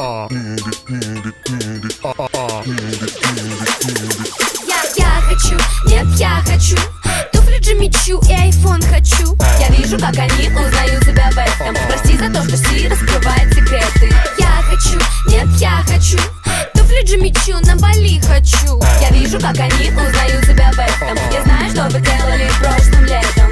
Я хочу, нет, я хочу туфли Джимми Чу и айфон хочу. Я вижу, как они узнают себя в этом. Прости за то, что Си раскрывает секреты. Я хочу, нет, я хочу туфли Джимми Чу, на Бали хочу. Я вижу, как они узнают себя в этом. Я знаю, что вы делали прошлым летом.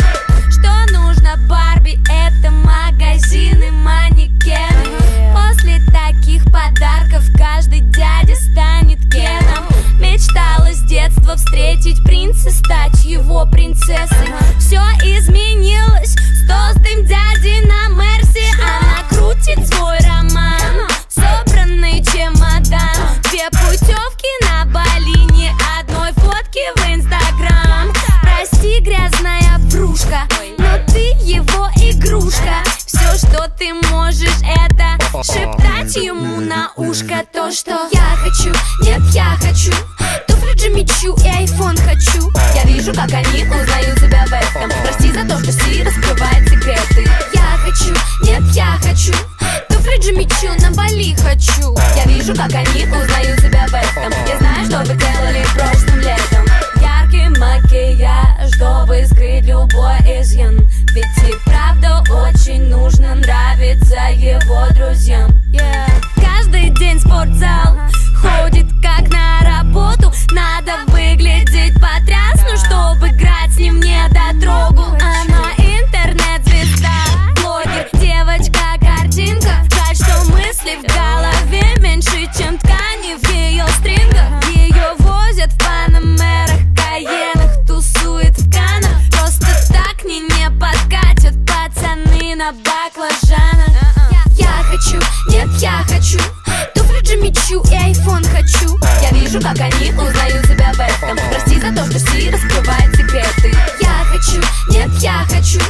Что нужно Барби, это магазины, манекены. После таких подарков каждый дядя станет Кеном. Мечтала с детства встретить принца, стать его принцессой. Все изменилось с толстым дядей на Мерси. Она крутит свой роман, собранный чемодан. 2 путевки на Бали, ни одной фотки в Инстаграм. Прости, грязная врушка, но ты его игрушка. Все, что ты можешь, это шептать ему на ушко то, что я хочу, нет, я хочу туфли Джимми Чу и айфон хочу. Я вижу, как они узнают себя в этом. Прости за то, что Си раскрывает секреты. Я хочу, нет, я хочу туфли Джимми Чу, на Бали хочу. Я вижу, как они узнают себя в этом. Я знаю, что вы делали прошлым летом. Яркий макияж, чтобы скрыть любой изъян. Ведь и правда очень нужно нравиться его друзьям. Каждый день в спортзал ходит как на работу. Надо выглядеть потрясно, чтобы играть с ним в недотрогу. Она интернет-звезда, блогер, девочка-картинка. Жаль, что мысли в голове меньше, чем ткани в ее стрингах. Ее возят в панамерах, каенах, тусует в канах. Просто так не подкатят пацаны на баклажанах. Я хочу, нет, я хочу туфли Джимми Чу и айфон хочу. Я вижу, как они узнают себя в этом. Прости за то, что Си раскрывает секреты. Я хочу, нет, я хочу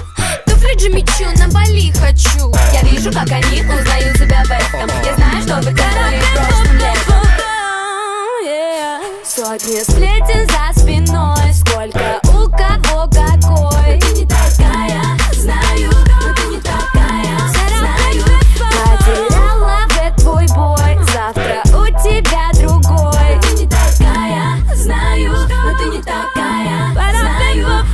туфли Джимми Чу, на Бали хочу. Я вижу, как они узнают себя в этом. Я знаю, что вы делали прошлым летом. Сотни сплетен за спиной, сколько у кого какой. Ты не такая, знаю, но ты не такая, знаю. Потеряла в твой бой, завтра у тебя другой. Ты не такая, знаю, но ты не такая, знаю.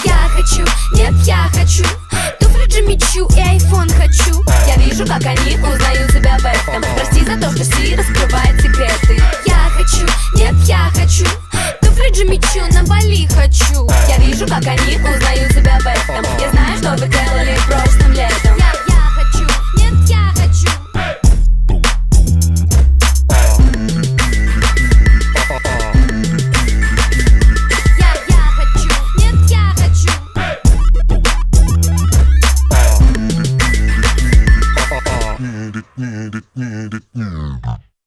Я хочу, нет, я хочу туфли Джимми Чу и айфон хочу. Я вижу, как они узнают себя в этом. Прости за то, что Си раскрывает секреты. Я хочу, нет, я хочу туфли Джимми Чу, на Бали хочу. Я вижу, как они узнают себя в этом. Я знаю, что вы делали прошлым летом.